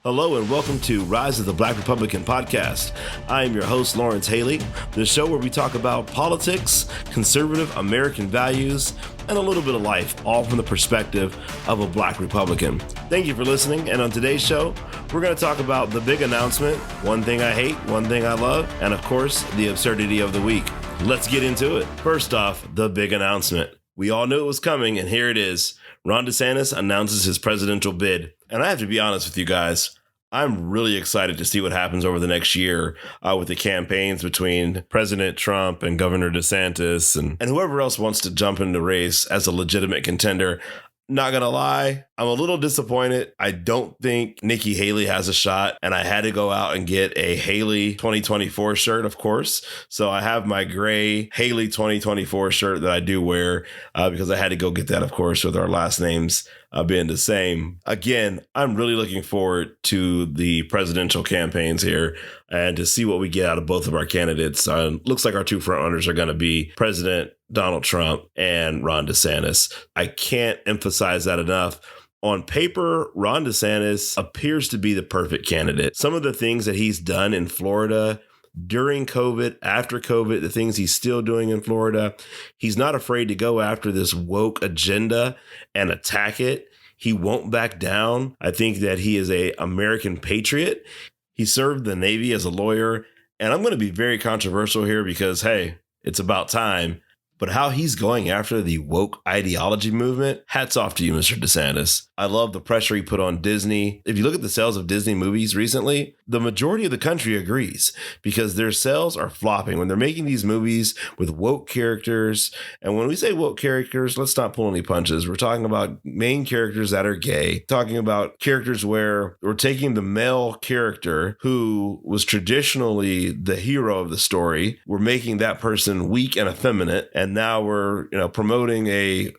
Hello and welcome to Rise of the Black Republican podcast. I am your host, Laurence Haley, the show where we talk about politics, conservative American values, and a little bit of life, all from the perspective of a Black Republican. Thank you for listening, and on today's show, we're going to talk about the big announcement, one thing I hate, one thing I love, and of course, the absurdity of the week. Let's get into it. First off, the big announcement. We all knew it was coming, and here it is. Ron DeSantis announces his presidential bid. And I have to be honest with you guys, I'm really excited to see what happens over the next year with the campaigns between President Trump and Governor DeSantis and whoever else wants to jump in the race as a legitimate contender. Not going to lie, I'm a little disappointed. I don't think Nikki Haley has a shot, and I had to go out and get a Haley 2024 shirt, of course. So I have my gray Haley 2024 shirt that I do wear because I had to go get that, of course, with our last names being the same. Again, I'm really looking forward to the presidential campaigns here and to see what we get out of both of our candidates. Looks like our two frontrunners are going to be President Donald Trump and Ron DeSantis. I can't emphasize that enough. On paper, Ron DeSantis appears to be the perfect candidate. Some of the things that he's done in Florida during COVID, after COVID, the things he's still doing in Florida, he's not afraid to go after this woke agenda and attack it. He won't back down. I think that he is an American patriot. He served the Navy as a lawyer. And I'm going to be very controversial here because, hey, it's about time. But how he's going after the woke ideology movement, hats off to you, Mr. DeSantis. I love the pressure he put on Disney. If you look at the sales of Disney movies recently, the majority of the country agrees because their sales are flopping when they're making these movies with woke characters. And when we say woke characters, let's not pull any punches. We're talking about main characters that are gay, talking about characters where we're taking the male character who was traditionally the hero of the story. We're making that person weak and effeminate. And now we're, promoting a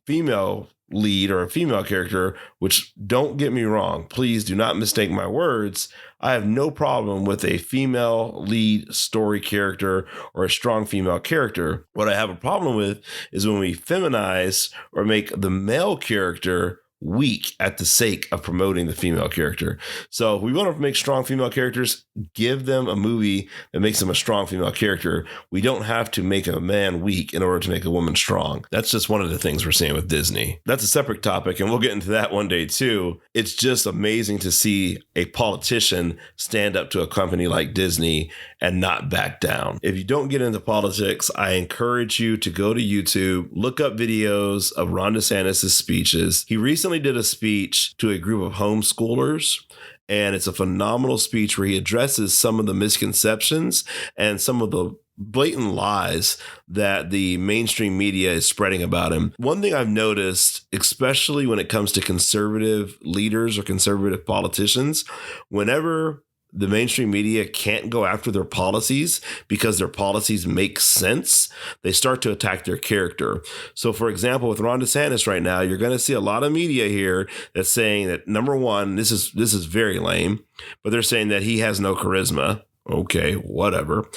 female lead or a female character, which, don't get me wrong, please do not mistake my words. I have no problem with a female lead story character or a strong female character. What I have a problem with is when we feminize or make the male character weak at the sake of promoting the female character. So if we want to make strong female characters, give them a movie that makes them a strong female character. We don't have to make a man weak in order to make a woman strong. That's just one of the things we're seeing with Disney. That's a separate topic, and we'll get into that one day too. It's just amazing to see a politician stand up to a company like Disney and not back down. If you don't get into politics, I encourage you to go to YouTube, look up videos of Ron DeSantis' speeches. He recently did a speech to a group of homeschoolers, and it's a phenomenal speech where he addresses some of the misconceptions and some of the blatant lies that the mainstream media is spreading about him. One thing I've noticed, especially when it comes to conservative leaders or conservative politicians, whenever the mainstream media can't go after their policies because their policies make sense, they start to attack their character. So, for example, with Ron DeSantis right now, you're going to see a lot of media here that's saying that, number one, this is very lame, but they're saying that he has no charisma. Okay, whatever.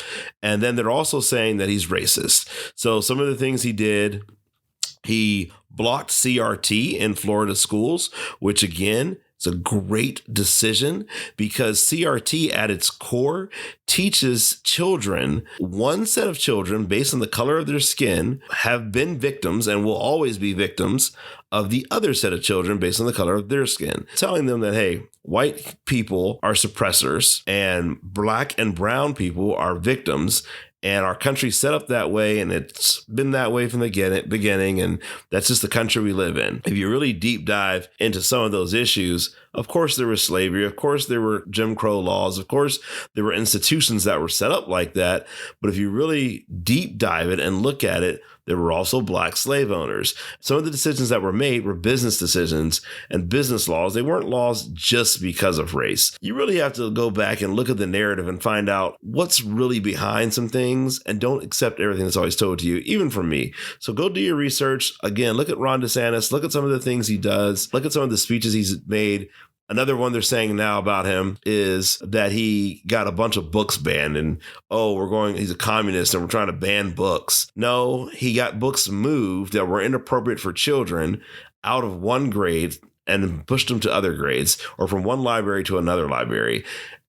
And then they're also saying that he's racist. So some of the things he did, he blocked CRT in Florida schools, which again, it's a great decision because CRT at its core teaches children, one set of children based on the color of their skin have been victims and will always be victims of the other set of children based on the color of their skin, telling them that, hey, white people are suppressors and black and brown people are victims. And our country's set up that way, and it's been that way from the beginning, and that's just the country we live in. If you really deep dive into some of those issues, of course there was slavery, of course there were Jim Crow laws, of course there were institutions that were set up like that. But if you really deep dive it and look at it, there were also black slave owners. Some of the decisions that were made were business decisions and business laws. They weren't laws just because of race. You really have to go back and look at the narrative and find out what's really behind some things, and don't accept everything that's always told to you, even from me. So go do your research. Again, look at Ron DeSantis. Look at some of the things he does. Look at some of the speeches he's made. Another one they're saying now about him is that he got a bunch of books banned and, he's a communist and we're trying to ban books. No, he got books moved that were inappropriate for children out of one grade and pushed them to other grades or from one library to another library.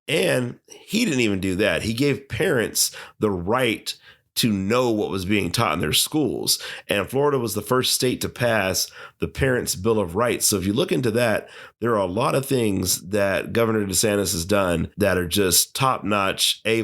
And he didn't even do that. He gave parents the right to know what was being taught in their schools. And Florida was the first state to pass the Parents' Bill of Rights. So if you look into that, there are a lot of things that Governor DeSantis has done that are just top notch, A+.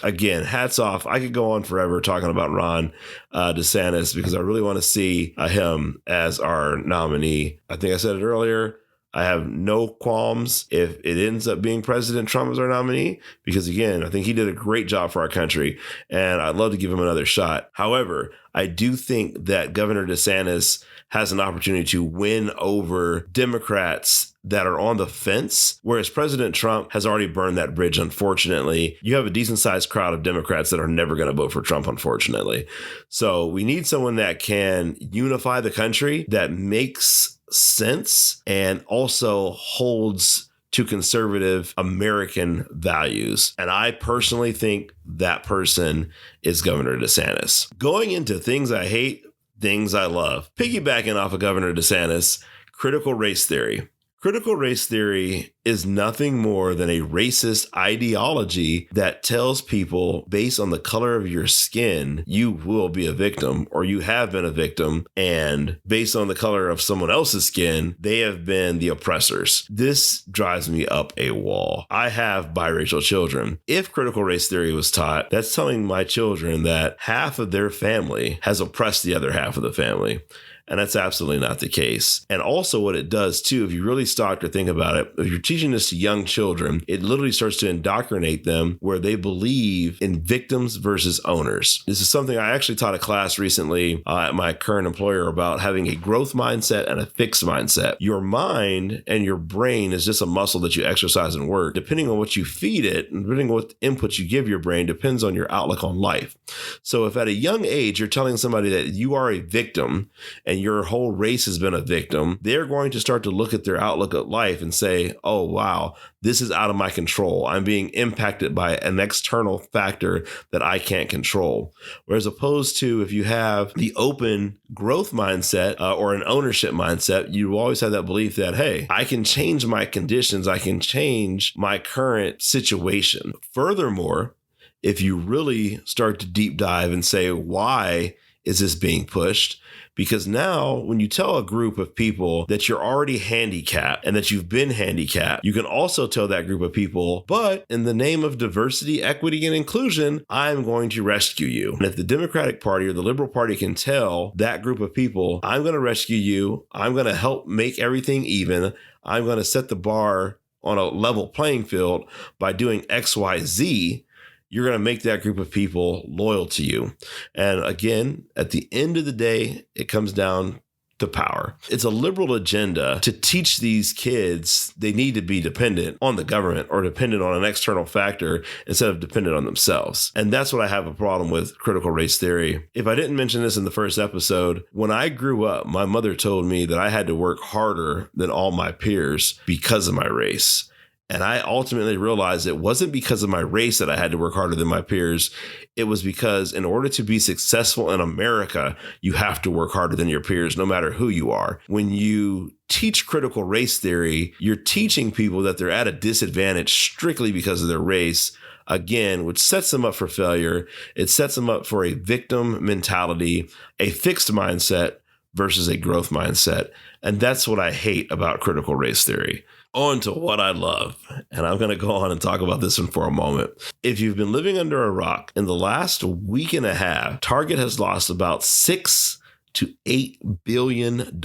Again, hats off. I could go on forever talking about Ron DeSantis because I really want to see him as our nominee. I think I said it earlier. I have no qualms if it ends up being President Trump as our nominee, because again, I think he did a great job for our country and I'd love to give him another shot. However, I do think that Governor DeSantis has an opportunity to win over Democrats that are on the fence, whereas President Trump has already burned that bridge, unfortunately. You have a decent sized crowd of Democrats that are never going to vote for Trump, unfortunately. So we need someone that can unify the country, that makes sense, and also holds to conservative American values. And I personally think that person is Governor DeSantis. Going into things I hate, things I love. Piggybacking off of Governor DeSantis, critical race theory. Critical race theory is nothing more than a racist ideology that tells people based on the color of your skin, you will be a victim or you have been a victim. And based on the color of someone else's skin, they have been the oppressors. This drives me up a wall. I have biracial children. If critical race theory was taught, that's telling my children that half of their family has oppressed the other half of the family. And that's absolutely not the case. And also what it does, too, if you really stop to think about it, if you're teaching this to young children, it literally starts to indoctrinate them where they believe in victims versus owners. This is something I actually taught a class recently at my current employer about having a growth mindset and a fixed mindset. Your mind and your brain is just a muscle that you exercise and work. Depending on what you feed it and depending on what input you give your brain depends on your outlook on life. So if at a young age, you're telling somebody that you are a victim and your whole race has been a victim, they're going to start to look at their outlook at life and say, oh, wow, this is out of my control. I'm being impacted by an external factor that I can't control. Whereas opposed to if you have the open growth mindset or an ownership mindset, you always have that belief that, hey, I can change my conditions. I can change my current situation. Furthermore, if you really start to deep dive and say, why is this being pushed? Because now when you tell a group of people that you're already handicapped and that you've been handicapped, you can also tell that group of people, but in the name of diversity, equity, and inclusion, I'm going to rescue you. And if the Democratic Party or the Liberal Party can tell that group of people, I'm going to rescue you, I'm going to help make everything even, I'm going to set the bar on a level playing field by doing X, Y, Z, you're going to make that group of people loyal to you. And again, at the end of the day, it comes down to power. It's a liberal agenda to teach these kids they need to be dependent on the government or dependent on an external factor instead of dependent on themselves. And that's what I have a problem with critical race theory. If I didn't mention this in the first episode, when I grew up, my mother told me that I had to work harder than all my peers because of my race. And I ultimately realized it wasn't because of my race that I had to work harder than my peers. It was because in order to be successful in America, you have to work harder than your peers, no matter who you are. When you teach critical race theory, you're teaching people that they're at a disadvantage strictly because of their race. Again, which sets them up for failure. It sets them up for a victim mentality, a fixed mindset versus a growth mindset. And that's what I hate about critical race theory. On to what I love. And I'm going to go on and talk about this one for a moment. If you've been living under a rock, in the last week and a half, Target has lost about $6 to $8 billion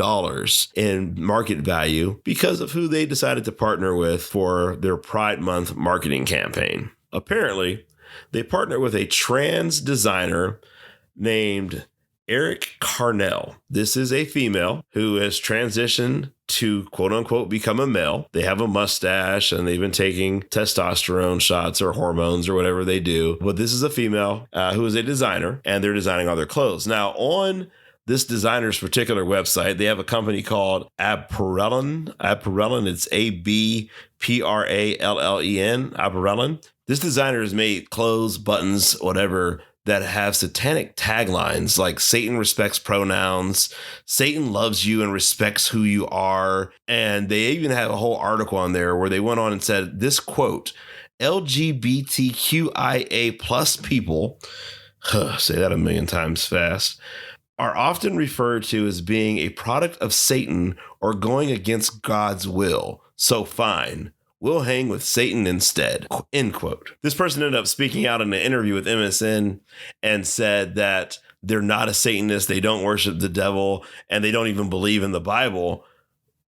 in market value because of who they decided to partner with for their Pride Month marketing campaign. Apparently, they partnered with a trans designer named Eric Carnell. This is a female who has transitioned to quote unquote become a male. They have a mustache and they've been taking testosterone shots or hormones or whatever they do. But this is a female who is a designer and they're designing all their clothes. Now on this designer's particular website, they have a company called Absurdity. It's Abprallen. Absurdity. This designer has made clothes, buttons, whatever, that have satanic taglines like Satan respects pronouns, Satan loves you and respects who you are. And they even had a whole article on there where they went on and said this quote, LGBTQIA plus people, say that a million times fast, are often referred to as being a product of Satan or going against God's will. So fine. We'll hang with Satan instead, end quote. This person ended up speaking out in an interview with MSN and said that they're not a Satanist, they don't worship the devil, and they don't even believe in the Bible.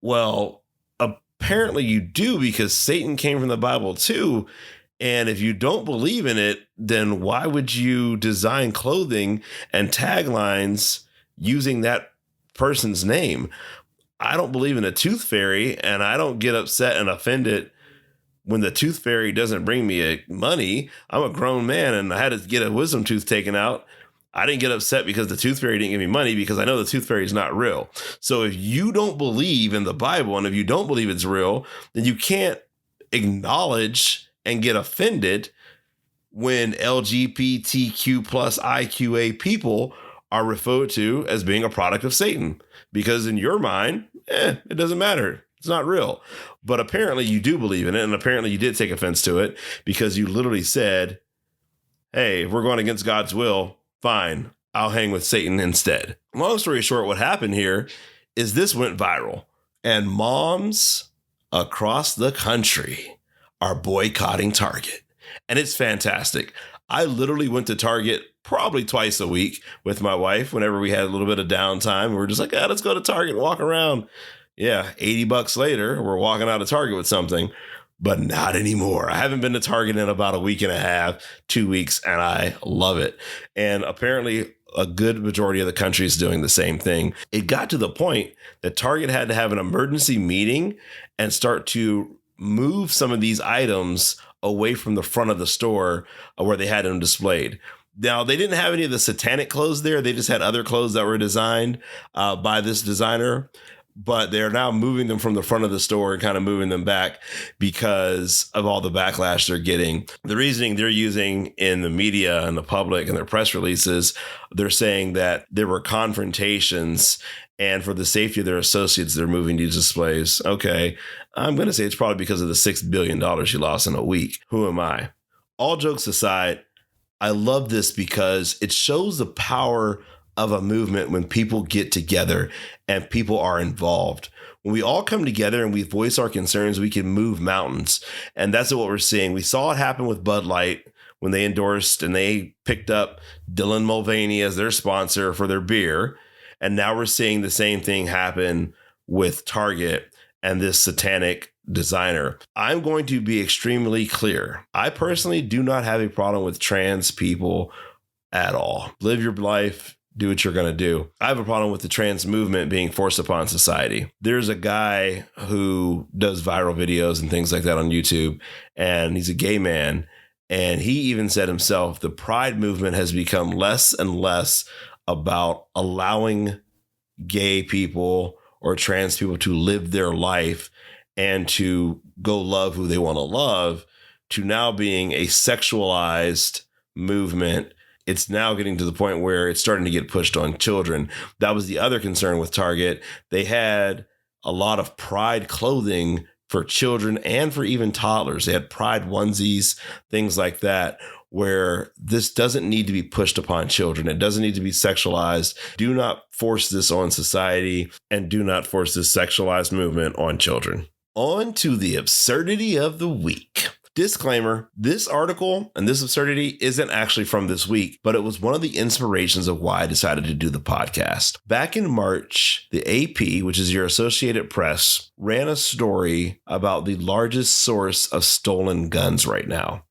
Well, apparently you do, because Satan came from the Bible too. And if you don't believe in it, then why would you design clothing and taglines using that person's name? I don't believe in a tooth fairy, and I don't get upset and offended when the tooth fairy doesn't bring me money. I'm a grown man and I had to get a wisdom tooth taken out. I didn't get upset because the tooth fairy didn't give me money, because I know the tooth fairy is not real. So if you don't believe in the Bible and if you don't believe it's real, then you can't acknowledge and get offended when LGBTQ plus IQA people are referred to as being a product of Satan, because in your mind, it doesn't matter. It's not real. But apparently you do believe in it. And apparently you did take offense to it, because you literally said, hey, if we're going against God's will, fine, I'll hang with Satan instead. Long story short, what happened here is this went viral, and moms across the country are boycotting Target. And it's fantastic. I literally went to Target probably twice a week with my wife whenever we had a little bit of downtime. We were just like, let's go to Target and walk around. Yeah, $80 later, we're walking out of Target with something, but not anymore. I haven't been to Target in about a week and a half, 2 weeks, and I love it. And apparently a good majority of the country is doing the same thing. It got to the point that Target had to have an emergency meeting and start to move some of these items away from the front of the store where they had them displayed. Now, they didn't have any of the satanic clothes there. They just had other clothes that were designed by this designer. But they're now moving them from the front of the store and kind of moving them back because of all the backlash they're getting. The reasoning they're using in the media and the public and their press releases, they're saying that there were confrontations, and for the safety of their associates, they're moving these displays. Okay, I'm going to say it's probably because of the $6 billion you lost in a week. Who am I? All jokes aside, I love this because it shows the power of a movement when people get together and people are involved. When we all come together and we voice our concerns, we can move mountains. And that's what we're seeing. We saw it happen with Bud Light when they endorsed and they picked up Dylan Mulvaney as their sponsor for their beer. And now we're seeing the same thing happen with Target and this satanic designer. I'm going to be extremely clear. I personally do not have a problem with trans people at all. Live your life. Do what you're going to do. I have a problem with the trans movement being forced upon society. There's a guy who does viral videos and things like that on YouTube, and he's a gay man. And he even said himself, the pride movement has become less and less about allowing gay people or trans people to live their life and to go love who they want to love, to now being a sexualized movement. It's now getting to the point where it's starting to get pushed on children. That was the other concern with Target. They had a lot of pride clothing for children and for even toddlers. They had pride onesies, things like that, where this doesn't need to be pushed upon children. It doesn't need to be sexualized. Do not force this on society, and do not force this sexualized movement on children. On to the absurdity of the week. Disclaimer, this article and this absurdity isn't actually from this week, but it was one of the inspirations of why I decided to do the podcast. Back in March, the AP, which is your Associated Press, ran a story about the largest source of stolen guns right now.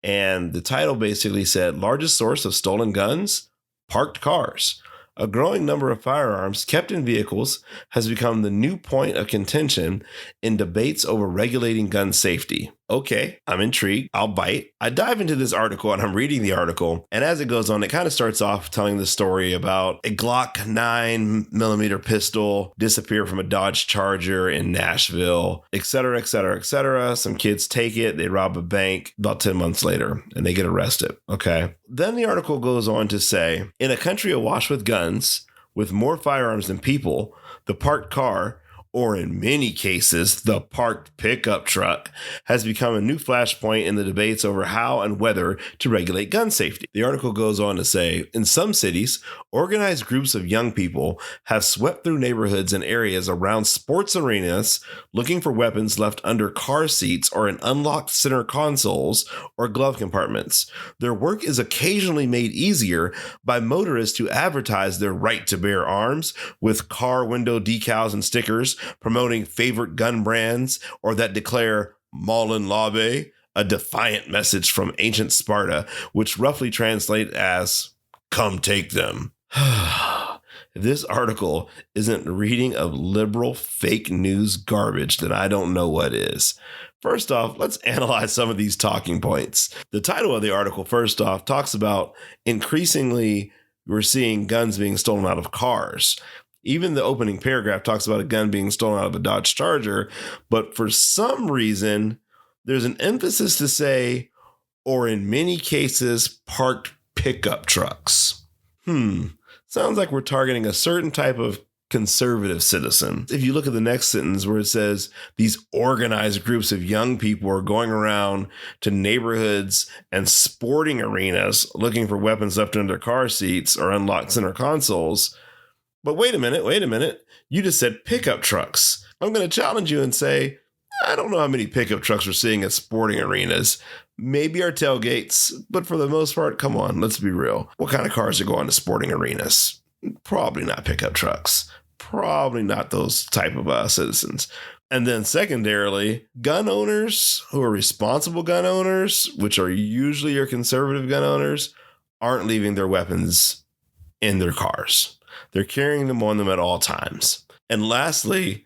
And the title basically said, largest source of stolen guns, parked cars. A growing number of firearms kept in vehicles has become the new point of contention in debates over regulating gun safety. Okay, I'm intrigued. I'll bite. I dive into this article and I'm reading the article. And as it goes on, it kind of starts off telling the story about a Glock 9mm pistol disappeared from a Dodge Charger in Nashville, etc., etc., etc. Some kids take it. They rob a bank about 10 months later and they get arrested. Okay. Then the article goes on to say, in a country awash with guns, with more firearms than people, the parked car, or in many cases, the parked pickup truck, has become a new flashpoint in the debates over how and whether to regulate gun safety. The article goes on to say, in some cities, organized groups of young people have swept through neighborhoods and areas around sports arenas looking for weapons left under car seats or in unlocked center consoles or glove compartments. Their work is occasionally made easier by motorists who advertise their right to bear arms with car window decals and stickers promoting favorite gun brands, or that declare Malin Labe, a defiant message from ancient Sparta, which roughly translates as, come take them. If this article isn't reading of liberal fake news garbage, then I don't know what is. First off, let's analyze some of these talking points. The title of the article, first off, talks about increasingly we're seeing guns being stolen out of cars. Even the opening paragraph talks about a gun being stolen out of a Dodge Charger, but for some reason, there's an emphasis to say, or in many cases, parked pickup trucks. Sounds like we're targeting a certain type of conservative citizen. If you look at the next sentence where it says these organized groups of young people are going around to neighborhoods and sporting arenas looking for weapons left under their car seats or unlocked center consoles. But wait a minute. You just said pickup trucks. I'm going to challenge you and say, I don't know how many pickup trucks we're seeing at sporting arenas. Maybe our tailgates, but for the most part, come on, let's be real. What kind of cars are going to sporting arenas? Probably not pickup trucks. Probably not those type of citizens. And then secondarily, gun owners who are responsible gun owners, which are usually your conservative gun owners, aren't leaving their weapons in their cars. They're carrying them on them at all times. And lastly,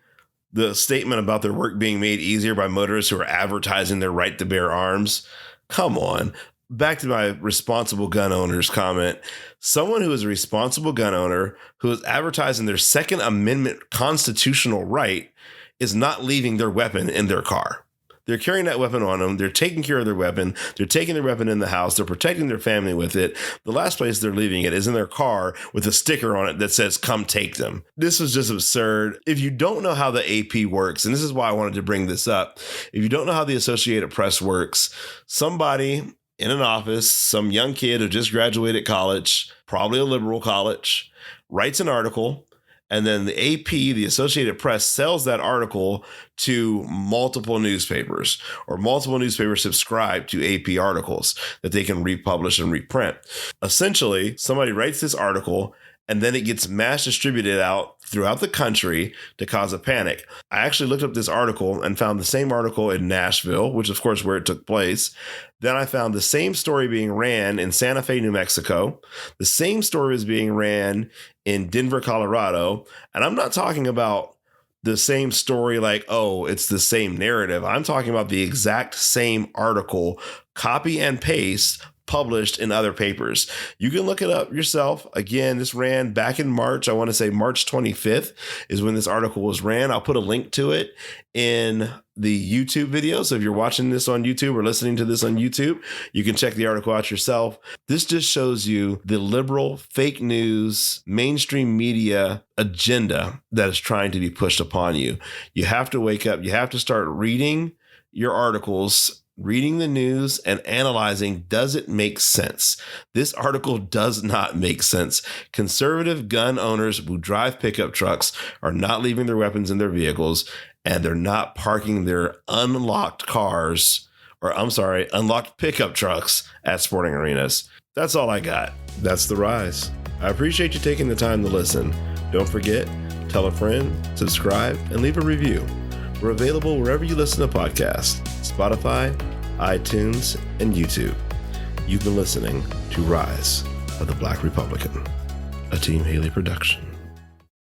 the statement about their work being made easier by motorists who are advertising their right to bear arms. Come on. Back to my responsible gun owners comment. Someone who is a responsible gun owner who is advertising their Second Amendment constitutional right is not leaving their weapon in their car. They're carrying that weapon on them. They're taking care of their weapon. They're taking their weapon in the house. They're protecting their family with it. The last place they're leaving it is in their car with a sticker on it that says, come take them. This was just absurd. If you don't know how the AP works, and this is why I wanted to bring this up, if you don't know how the Associated Press works, somebody in an office, some young kid who just graduated college, probably a liberal college, writes an article. And then the AP, the Associated Press, sells that article to multiple newspapers, or multiple newspapers subscribe to AP articles that they can republish and reprint. Essentially, somebody writes this article and then it gets mass distributed out throughout the country to cause a panic. I actually looked up this article and found the same article in Nashville, which of course where it took place. Then I found the same story being ran in Santa Fe, New Mexico. The same story is being ran in Denver, Colorado. And I'm not talking about the same story like, oh, it's the same narrative. I'm talking about the exact same article, copy and paste, published in other papers. You can look it up yourself. Again, this ran back in March. I want to say March 25th is when this article was ran. I'll put a link to it in the YouTube video. So if you're watching this on YouTube or listening to this on YouTube, you can check the article out yourself. This just shows you the liberal fake news, mainstream media agenda that is trying to be pushed upon you. You have to wake up. You have to start reading your articles, reading the news and analyzing, does it make sense? This article does not make sense. Conservative gun owners who drive pickup trucks are not leaving their weapons in their vehicles, and they're not parking their unlocked pickup trucks at sporting arenas. That's all I got. That's The Rise. I appreciate you taking the time to listen. Don't forget, tell a friend, subscribe, and leave a review. We're available wherever you listen to podcasts, Spotify, iTunes, and YouTube. You've been listening to Rise of the Black Republican. a Team Haley production.